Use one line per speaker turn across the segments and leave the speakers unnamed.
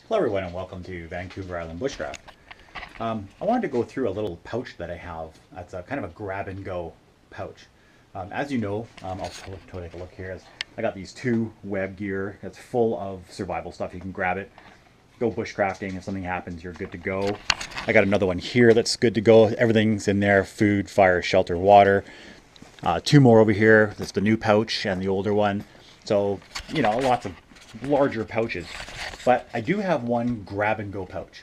Hello everyone and welcome to Vancouver Island Bushcraft. I wanted to go through a little pouch that I have. That's a kind of a grab and go pouch. As you know, I'll take a look here. I got these two web gear. It's full of survival stuff. You can grab it, go bushcrafting. If something happens, you're good to go. I got another one here that's good to go. Everything's in there: food, fire, shelter, water. Two more over here. That's the new pouch and the older one. So, lots of larger pouches. But I do have one grab and go pouch.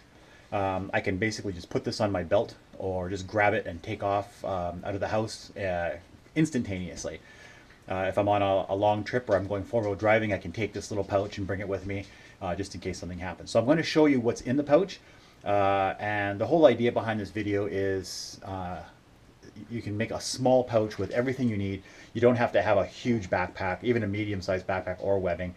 I can basically just put this on my belt or just grab it and take off out of the house instantaneously. If I'm on a long trip or I'm going four-wheel driving, I can take this little pouch and bring it with me just in case something happens. So I'm going to show you what's in the pouch. And the whole idea behind this video is you can make a small pouch with everything you need. You don't have to have a huge backpack, even a medium-sized backpack or webbing.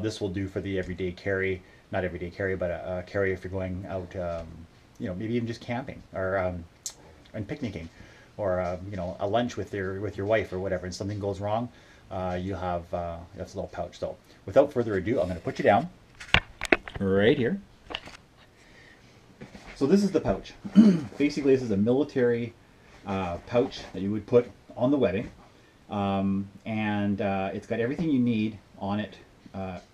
This will do for the everyday carry, not everyday carry, but a carry if you're going out, maybe even just camping or and picnicking, or a lunch with your wife or whatever, and something goes wrong, you have that's a little pouch. So without further ado, I'm going to put you down right here. So this is the pouch. Basically, this is a military pouch that you would put on the webbing, and it's got everything you need on it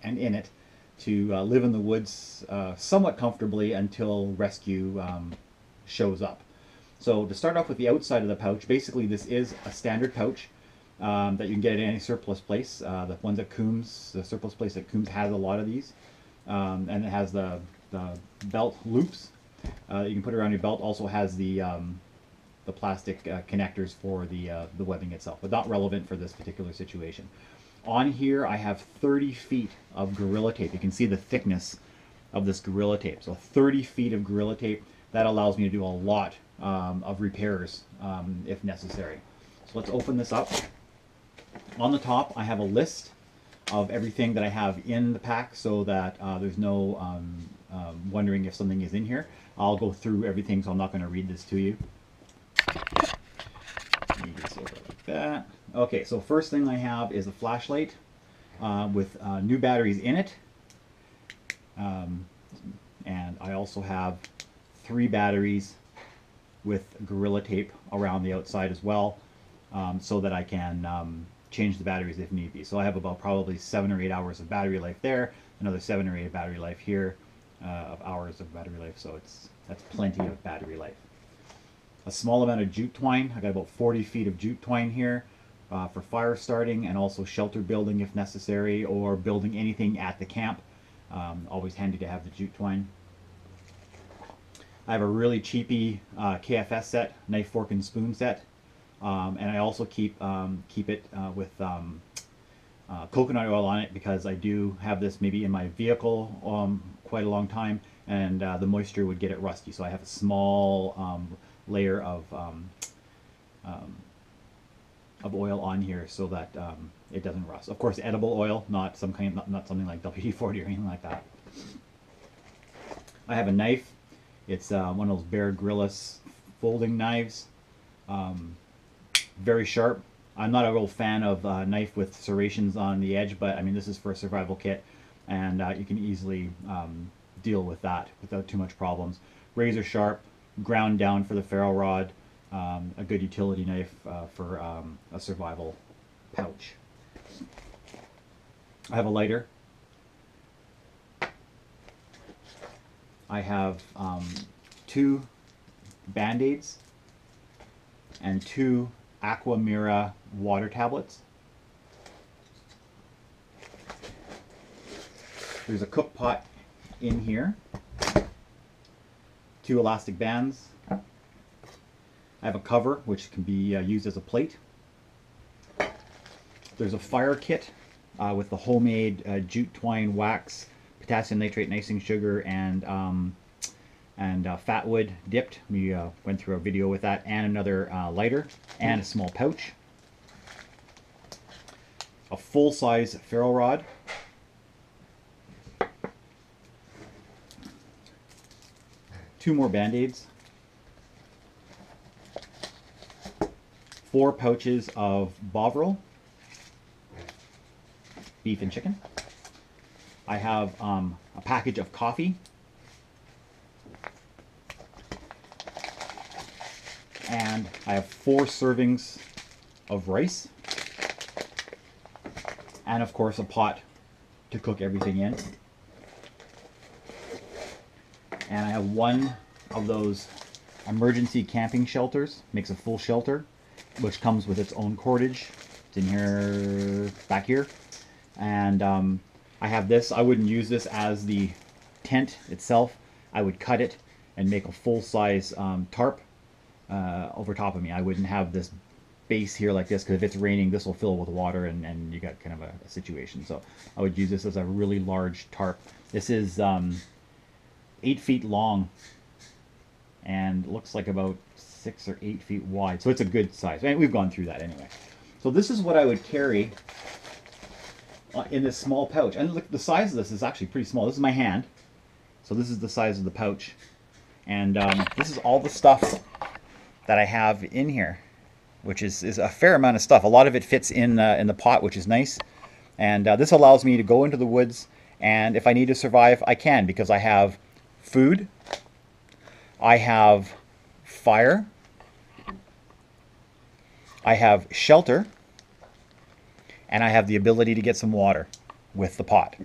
and in it to live in the woods somewhat comfortably until rescue shows up. So to start off with the outside of the pouch, basically this is a standard pouch that you can get at any surplus place. The ones at Coombs, the surplus place at Coombs has a lot of these, and it has the belt loops you can put around your belt. Also has the plastic connectors for the webbing itself, but not relevant for this particular situation. On here I have 30 feet of Gorilla Tape. You can see the thickness of this Gorilla Tape. So 30 feet of Gorilla Tape, that allows me to do a lot of repairs if necessary. So let's open this up. On the top I have a list of everything that I have in the pack, so that there's no wondering if something is in here. I'll go through everything, so I'm not going to read this to you. Like that. Okay, so first thing I have is a flashlight with new batteries in it, and I also have 3 batteries with Gorilla Tape around the outside as well, so that I can change the batteries if need be. So I have about probably 7 or 8 hours of battery life there, another 7 or 8 of battery life here, of hours of battery life, so that's plenty of battery life. A small amount of jute twine. I got about 40 feet of jute twine here for fire starting and also shelter building if necessary, or building anything at the camp. Always handy to have the jute twine. I have a really cheapy KFS set, knife, fork, and spoon set, and I also keep it with coconut oil on it, because I do have this maybe in my vehicle quite a long time, and the moisture would get it rusty. So I have a small layer of oil on here so that it doesn't rust. Of course, edible oil, not something like WD-40 or anything like that. I have a knife. It's one of those Bear Grylls folding knives. Very sharp. I'm not a real fan of knife with serrations on the edge, but I mean, this is for a survival kit, and you can easily deal with that without too much problems. Razor sharp, ground down for the ferro rod, a good utility knife for a survival pouch. I have a lighter. I have 2 Band-Aids and 2 Aqua Mira water tablets. There's a cook pot in here. 2 elastic bands. I have a cover which can be used as a plate. There's a fire kit with the homemade jute twine wax, potassium nitrate, icing sugar, and fat wood dipped. We went through a video with that, and another lighter, and a small pouch. A full-size ferro rod. Two more Band-Aids. 4 pouches of Bovril, beef and chicken. I have a package of coffee. And I have 4 servings of rice. And of course a pot to cook everything in. And I have 1 of those emergency camping shelters. Makes a full shelter, which comes with its own cordage. It's in here, back here. And I have this. I wouldn't use this as the tent itself. I would cut it and make a full-size tarp over top of me. I wouldn't have this base here like this, because if it's raining, this will fill with water, and you got kind of a situation. So I would use this as a really large tarp. This is 8 feet long and looks like about 6 or 8 feet wide. So it's a good size. And we've gone through that anyway. So this is what I would carry in this small pouch. And look, the size of this is actually pretty small. This is my hand. So this is the size of the pouch. And this is all the stuff that I have in here, which is a fair amount of stuff. A lot of it fits in the pot, which is nice. And this allows me to go into the woods, and if I need to survive, I can, because I have food, I have fire, I have shelter, and I have the ability to get some water with the pot.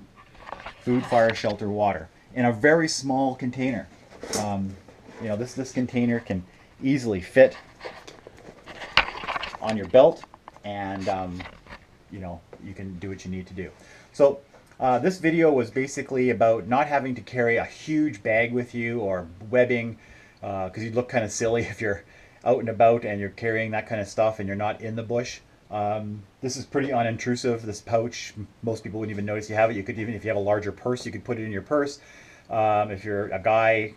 Food, fire, shelter, water, in a very small container. You know, this container can easily fit on your belt, and you know, you can do what you need to do. So this video was basically about not having to carry a huge bag with you or webbing, because you'd look kind of silly if you're out and about and you're carrying that kind of stuff and you're not in the bush. This is pretty unintrusive, this pouch. Most people wouldn't even notice you have it. You could, even if you have a larger purse, you could put it in your purse. If you're a guy,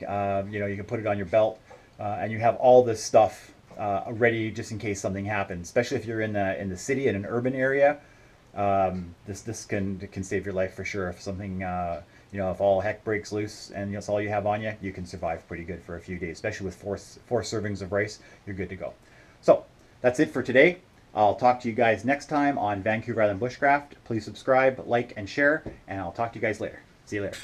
you know, you can put it on your belt, and you have all this stuff ready just in case something happens. Especially if you're in the city, in an urban area, this can save your life for sure. If something, you know, if all heck breaks loose and that's all you have on you, you can survive pretty good for a few days. Especially with four servings of rice, you're good to go. So that's it for today. I'll talk to you guys next time on Vancouver Island Bushcraft. Please subscribe, like, and share, and I'll talk to you guys later. See you later.